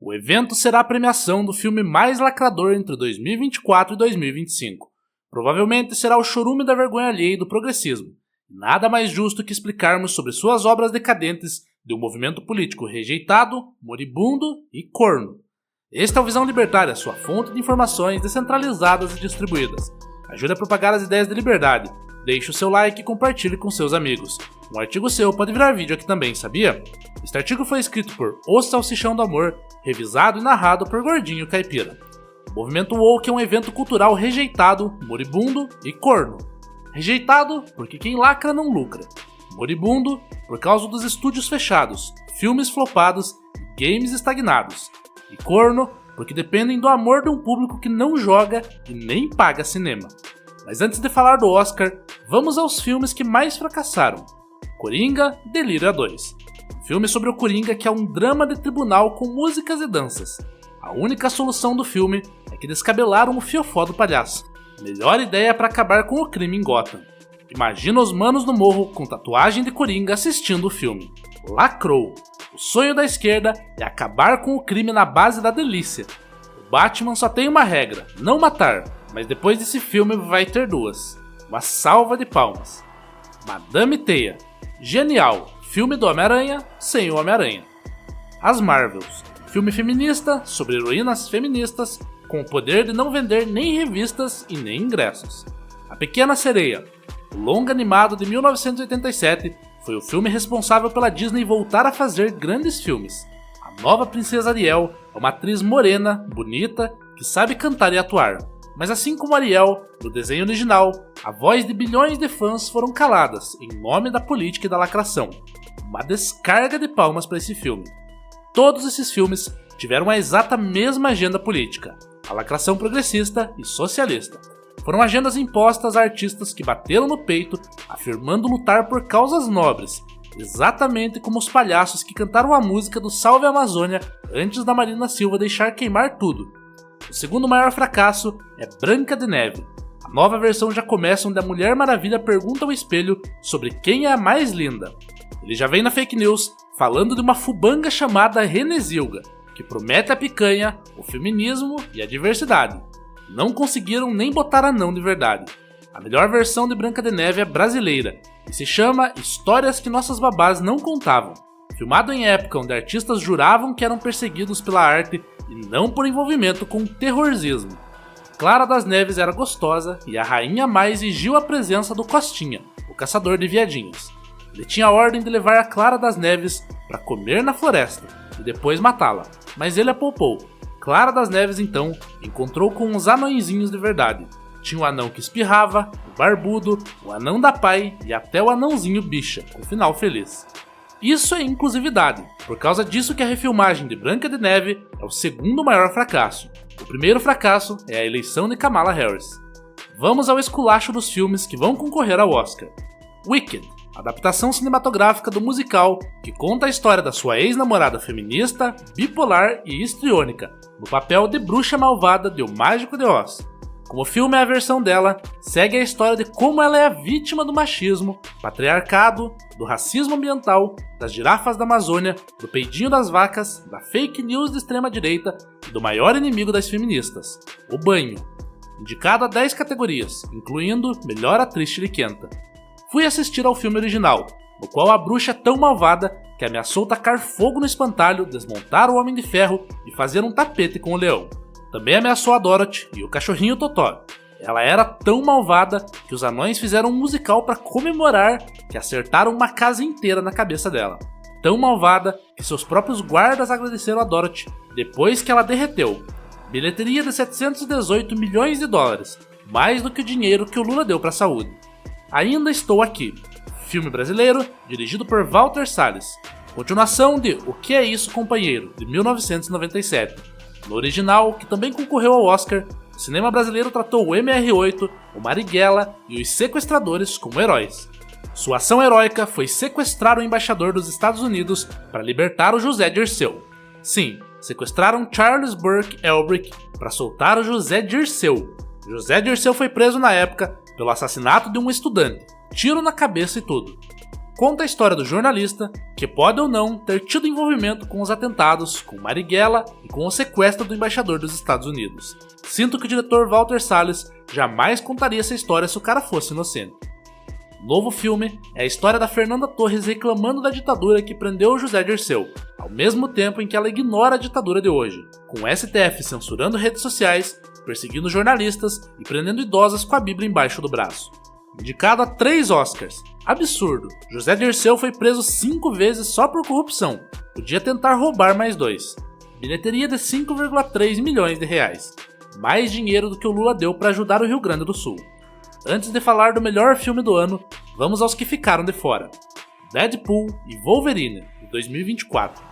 O evento será a premiação do filme mais lacrador entre 2024 e 2025. Provavelmente será o chorume da vergonha alheia e do progressismo. Nada mais justo que explicarmos sobre suas obras decadentes de um movimento político rejeitado, moribundo e corno. Este é o Visão Libertária, sua fonte de informações descentralizadas e distribuídas. Ajude a propagar as ideias de liberdade. Deixe o seu like e compartilhe com seus amigos. Um artigo seu pode virar vídeo aqui também, sabia? Este artigo foi escrito por O Salsichão do Amor, revisado e narrado por Gordinho Caipira. O movimento woke é um evento cultural rejeitado, moribundo e corno. Rejeitado porque quem lacra não lucra. Moribundo por causa dos estúdios fechados, filmes flopados e games estagnados. E corno porque dependem do amor de um público que não joga e nem paga cinema. Mas antes de falar do Oscar, vamos aos filmes que mais fracassaram. Coringa, Delírio 2. Um filme sobre o Coringa que é um drama de tribunal com músicas e danças. A única solução do filme é que descabelaram o fiofó do palhaço. Melhor ideia para acabar com o crime em Gotham. Imagina os manos no morro com tatuagem de Coringa assistindo o filme. Lacrou. O sonho da esquerda é acabar com o crime na base da delícia. O Batman só tem uma regra, não matar, mas depois desse filme vai ter duas. Uma salva de palmas. Madame Teia. Genial. Filme do Homem-Aranha sem o Homem-Aranha. As Marvels. Filme feminista sobre heroínas feministas com o poder de não vender nem revistas e nem ingressos. A Pequena Sereia. O longa animado de 1987 foi o filme responsável pela Disney voltar a fazer grandes filmes. A nova princesa Ariel é uma atriz morena, bonita, que sabe cantar e atuar. Mas assim como Ariel, no desenho original, a voz de bilhões de fãs foram caladas em nome da política e da lacração. Uma descarga de palmas para esse filme. Todos esses filmes tiveram a exata mesma agenda política, a lacração progressista e socialista. Foram agendas impostas a artistas que bateram no peito, afirmando lutar por causas nobres, exatamente como os palhaços que cantaram a música do Salve Amazônia antes da Marina Silva deixar queimar tudo. O segundo maior fracasso é Branca de Neve. A nova versão já começa onde a Mulher Maravilha pergunta ao espelho sobre quem é a mais linda. Ele já vem na fake news falando de uma fubanga chamada Renezilga, que promete a picanha, o feminismo e a diversidade. Não conseguiram nem botar anão de verdade. A melhor versão de Branca de Neve é brasileira e se chama Histórias que Nossas Babás Não Contavam. Filmado em época onde artistas juravam que eram perseguidos pela arte e não por envolvimento com terrorismo. Clara das Neves era gostosa e a Rainha Má exigiu a presença do Costinha, o caçador de viadinhos. Ele tinha a ordem de levar a Clara das Neves para comer na floresta e depois matá-la, mas ele a poupou. Clara das Neves então encontrou com uns anõezinhos de verdade. Tinha o anão que espirrava, o barbudo, o anão da pai e até o anãozinho bicha, com final feliz. Isso é inclusividade, por causa disso que a refilmagem de Branca de Neve é o segundo maior fracasso. O primeiro fracasso é a eleição de Kamala Harris. Vamos ao esculacho dos filmes que vão concorrer ao Oscar. Wicked, adaptação cinematográfica do musical que conta a história da sua ex-namorada feminista, bipolar e histriônica, no papel de bruxa malvada de O Mágico de Oz. Como o filme é a versão dela, segue a história de como ela é a vítima do machismo, patriarcado, do racismo ambiental, das girafas da Amazônia, do peidinho das vacas, da fake news de extrema direita e do maior inimigo das feministas, o banho. Indicado a 10 categorias, incluindo Melhor Atriz Chiliquenta. Fui assistir ao filme original, no qual a bruxa é tão malvada que ameaçou tacar fogo no espantalho, desmontar o Homem de Ferro e fazer um tapete com o leão. Também ameaçou a Dorothy e o cachorrinho Totó. Ela era tão malvada que os anões fizeram um musical para comemorar que acertaram uma casa inteira na cabeça dela. Tão malvada que seus próprios guardas agradeceram a Dorothy depois que ela derreteu. Bilheteria de 718 milhões de dólares, mais do que o dinheiro que o Lula deu para a saúde. Ainda Estou Aqui, filme brasileiro dirigido por Walter Salles. Continuação de O Que É Isso, Companheiro, de 1997. No original, que também concorreu ao Oscar, o cinema brasileiro tratou o MR8, o Marighella e os sequestradores como heróis. Sua ação heróica foi sequestrar o embaixador dos Estados Unidos para libertar o José Dirceu. Sim, sequestraram Charles Burke Elbrick para soltar o José Dirceu. José Dirceu foi preso na época pelo assassinato de um estudante, tiro na cabeça e tudo. conta a história do jornalista que pode ou não ter tido envolvimento com os atentados, com Marighella e com o sequestro do embaixador dos Estados Unidos. Sinto que o diretor Walter Salles jamais contaria essa história se o cara fosse inocente. O novo filme é a história da Fernanda Torres reclamando da ditadura que prendeu o José Dirceu, ao mesmo tempo em que ela ignora a ditadura de hoje, com o STF censurando redes sociais, perseguindo jornalistas e prendendo idosas com a Bíblia embaixo do braço. Indicado a 3 Oscars. Absurdo, José Dirceu foi preso 5 vezes só por corrupção, podia tentar roubar mais 2. Bilheteria de 5,3 milhões de reais, mais dinheiro do que o Lula deu para ajudar o Rio Grande do Sul. Antes de falar do melhor filme do ano, vamos aos que ficaram de fora. Deadpool e Wolverine, de 2024.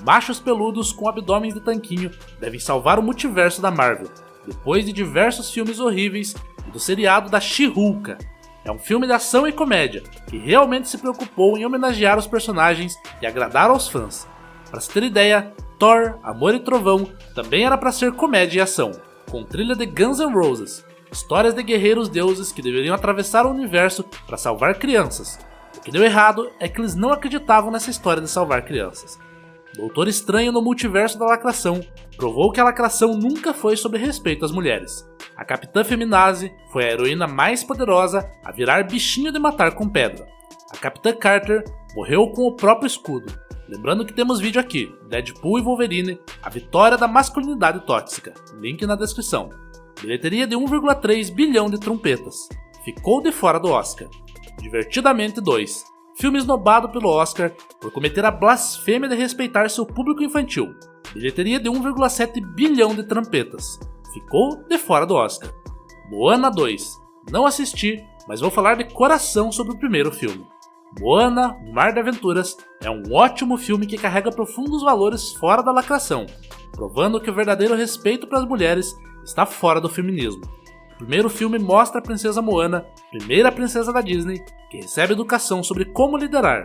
Machos peludos com abdômenes de tanquinho devem salvar o multiverso da Marvel, depois de diversos filmes horríveis e do seriado da She-Hulk. É um filme de ação e comédia, que realmente se preocupou em homenagear os personagens e agradar aos fãs. Para se ter ideia, Thor, Amor e Trovão também era para ser comédia e ação, com trilha de Guns N' Roses. Histórias de guerreiros deuses que deveriam atravessar o universo para salvar crianças. O que deu errado é que eles não acreditavam nessa história de salvar crianças. Doutor Estranho no Multiverso da Lacração provou que a lacração nunca foi sobre respeito às mulheres. A Capitã Feminazi foi a heroína mais poderosa a virar bichinho de matar com pedra. A Capitã Carter morreu com o próprio escudo. Lembrando que temos vídeo aqui, Deadpool e Wolverine, a vitória da masculinidade tóxica. Link na descrição. Bilheteria de 1,3 bilhão de trompetas. Ficou de fora do Oscar. Divertidamente 2. Filme esnobado pelo Oscar por cometer a blasfêmia de respeitar seu público infantil. Bilheteria de 1,7 bilhão de trompetas. Ficou de fora do Oscar. Moana 2. Não assisti, mas vou falar de coração sobre o primeiro filme. Moana, o Mar de Aventuras, é um ótimo filme que carrega profundos valores fora da lacração, provando que o verdadeiro respeito para as mulheres está fora do feminismo. O primeiro filme mostra a princesa Moana, primeira princesa da Disney, que recebe educação sobre como liderar.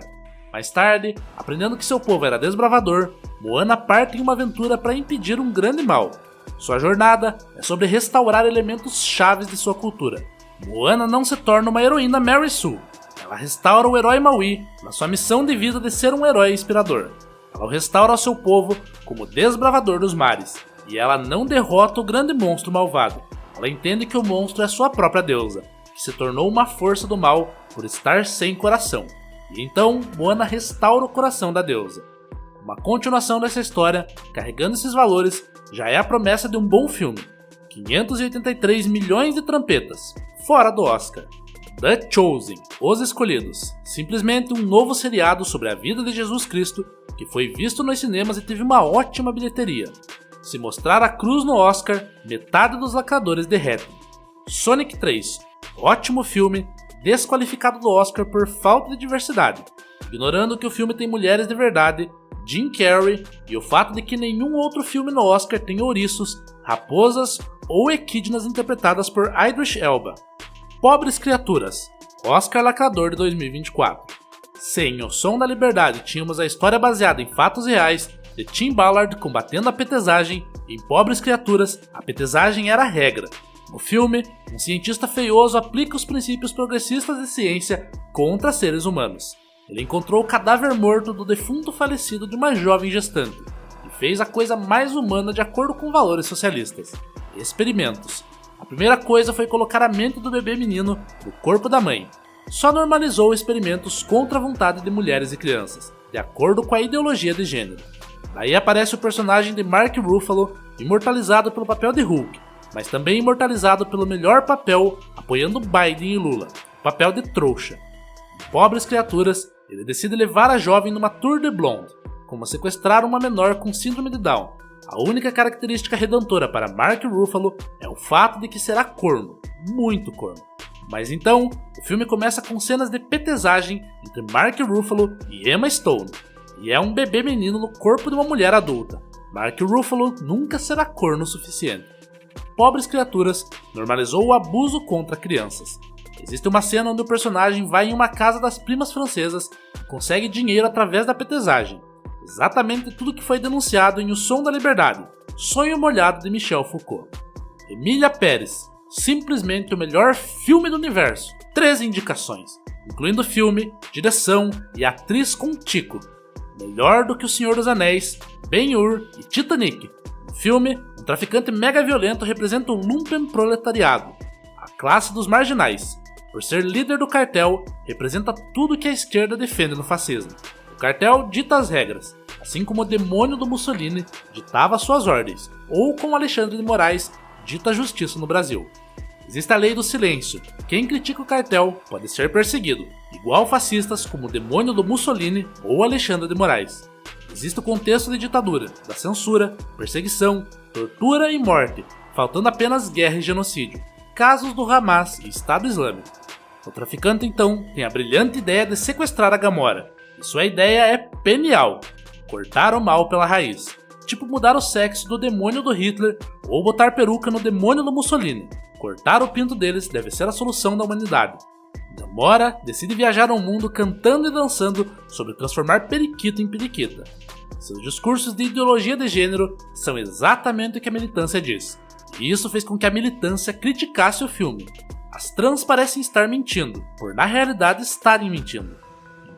Mais tarde, aprendendo que seu povo era desbravador, Moana parte em uma aventura para impedir um grande mal. Sua jornada é sobre restaurar elementos chaves de sua cultura. Moana não se torna uma heroína Mary Sue. Ela restaura o herói Maui na sua missão de vida de ser um herói inspirador. Ela o restaura ao seu povo como desbravador dos mares. E ela não derrota o grande monstro malvado. Ela entende que o monstro é sua própria deusa, que se tornou uma força do mal por estar sem coração. E então, Moana restaura o coração da deusa. Uma continuação dessa história, carregando esses valores, já é a promessa de um bom filme. 583 milhões de trompetas, fora do Oscar. The Chosen, Os Escolhidos, simplesmente um novo seriado sobre a vida de Jesus Cristo, que foi visto nos cinemas e teve uma ótima bilheteria. Se mostrar a cruz no Oscar, metade dos lacradores derretem. Sonic 3, ótimo filme, desqualificado do Oscar por falta de diversidade, ignorando que o filme tem mulheres de verdade, Jim Carrey e o fato de que nenhum outro filme no Oscar tem ouriços, raposas ou equidnas interpretadas por Idris Elba. Pobres Criaturas, Oscar lacrador de 2024. Se em O Som da Liberdade tínhamos a história baseada em fatos reais, de Tim Ballard combatendo a petesagem, em Pobres Criaturas, a petesagem era a regra. No filme, um cientista feioso aplica os princípios progressistas de ciência contra seres humanos. Ele encontrou o cadáver morto do defunto falecido de uma jovem gestante e fez a coisa mais humana de acordo com valores socialistas: experimentos. A primeira coisa foi colocar a mente do bebê menino no corpo da mãe. Só normalizou experimentos contra a vontade de mulheres e crianças, de acordo com a ideologia de gênero. Daí aparece o personagem de Mark Ruffalo, imortalizado pelo papel de Hulk, mas também imortalizado pelo melhor papel apoiando Biden e Lula, o papel de trouxa. Em Pobres Criaturas, ele decide levar a jovem numa tour de blonde, como sequestrar uma menor com síndrome de Down. A única característica redentora para Mark Ruffalo é o fato de que será corno, muito corno. Mas então, o filme começa com cenas de petesagem entre Mark Ruffalo e Emma Stone, e é um bebê menino no corpo de uma mulher adulta. Mark Ruffalo nunca será corno o suficiente. Pobres Criaturas normalizou o abuso contra crianças. Existe uma cena onde o personagem vai em uma casa das primas francesas e consegue dinheiro através da petesagem. Exatamente tudo que foi denunciado em O Som da Liberdade, Sonho Molhado de Michel Foucault. Emília Pérez, simplesmente o melhor filme do universo. 3 indicações. incluindo filme, direção e atriz com tico. Melhor do que O Senhor dos Anéis, Ben-Hur e Titanic. No filme, um traficante mega violento representa o lumpen proletariado, a classe dos marginais. Por ser líder do cartel, representa tudo que a esquerda defende no fascismo. O cartel dita as regras, assim como o demônio do Mussolini ditava suas ordens, ou como Alexandre de Moraes dita a justiça no Brasil. Existe a lei do silêncio. Quem critica o cartel pode ser perseguido, igual fascistas como o demônio do Mussolini ou Alexandre de Moraes. Existe o contexto de ditadura, da censura, perseguição, tortura e morte, faltando apenas guerra e genocídio, casos do Hamas e Estado Islâmico. O traficante então tem a brilhante ideia de sequestrar a Gamora, e sua ideia é genial: cortar o mal pela raiz, tipo mudar o sexo do demônio do Hitler ou botar peruca no demônio do Mussolini. Cortar o pinto deles deve ser a solução da humanidade. Gamora decide viajar ao mundo cantando e dançando sobre transformar periquito em periquita. Seus discursos de ideologia de gênero são exatamente o que a militância diz, e isso fez com que a militância criticasse o filme. As trans parecem estar mentindo, por na realidade estarem mentindo.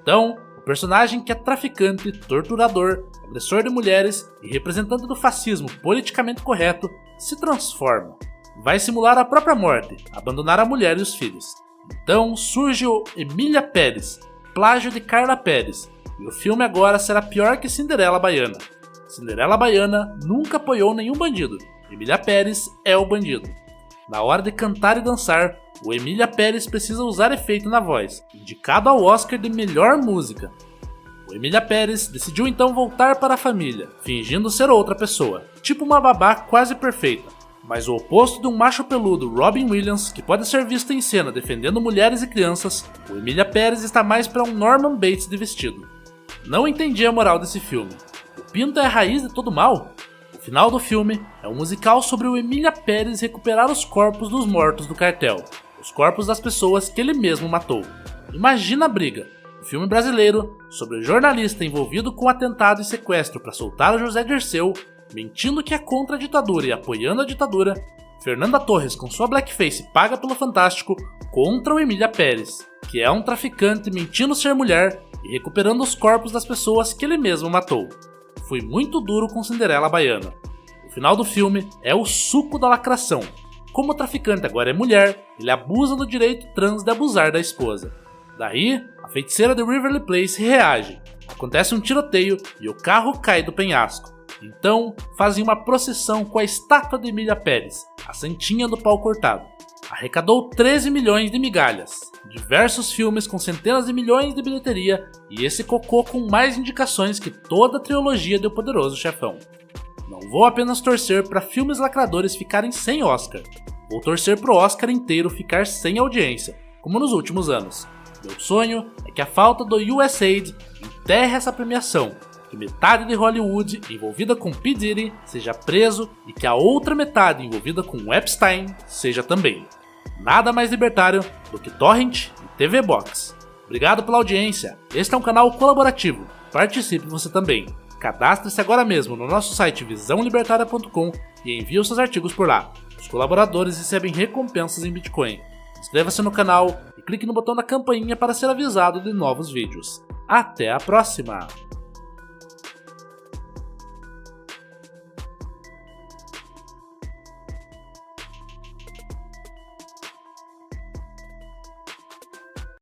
Então, o personagem que é traficante, torturador, agressor de mulheres e representante do fascismo politicamente correto se transforma. Vai simular a própria morte, abandonar a mulher e os filhos. Então surge o Emília Pérez, plágio de Carla Pérez, e o filme agora será pior que Cinderela Baiana. Cinderela Baiana nunca apoiou nenhum bandido, Emília Pérez é o bandido. Na hora de cantar e dançar, o Emília Pérez precisa usar efeito na voz, indicado ao Oscar de melhor música. O Emília Pérez decidiu então voltar para a família, fingindo ser outra pessoa, tipo uma babá quase perfeita. Mas o oposto de um macho peludo Robin Williams, que pode ser visto em cena defendendo mulheres e crianças, o Emília Pérez está mais para um Norman Bates de vestido. Não entendi a moral desse filme. O pinto é a raiz de todo mal? O final do filme é um musical sobre o Emília Pérez recuperar os corpos dos mortos do cartel, os corpos das pessoas que ele mesmo matou. Imagina a briga! O filme brasileiro sobre o jornalista envolvido com atentado e sequestro para soltar o José Dirceu, mentindo que é contra a ditadura e apoiando a ditadura, Fernanda Torres com sua blackface paga pelo Fantástico contra o Emília Pérez, que é um traficante mentindo ser mulher e recuperando os corpos das pessoas que ele mesmo matou. Fui muito duro com Cinderela Baiana. O final do filme é o suco da lacração. Como o traficante agora é mulher, ele abusa do direito trans de abusar da esposa. Daí, a feiticeira de Waverly Place reage. Acontece um tiroteio e o carro cai do penhasco. Então, fazem uma procissão com a estátua de Emília Pérez, a santinha do pau cortado. Arrecadou 13 milhões de migalhas, diversos filmes com centenas de milhões de bilheteria e esse cocô com mais indicações que toda a trilogia do Poderoso Chefão. Não vou apenas torcer para filmes lacradores ficarem sem Oscar, vou torcer pro Oscar inteiro ficar sem audiência, como nos últimos anos. Meu sonho é que a falta do USAID enterre essa premiação, que metade de Hollywood envolvida com P. Diddy seja preso e que a outra metade envolvida com Epstein seja também. Nada mais libertário do que Torrent e TV Box. Obrigado pela audiência, este é um canal colaborativo, participe você também. Cadastre-se agora mesmo no nosso site visãolibertaria.com e envie os seus artigos por lá. Os colaboradores recebem recompensas em Bitcoin. Inscreva-se no canal e clique no botão da campainha para ser avisado de novos vídeos. Até a próxima!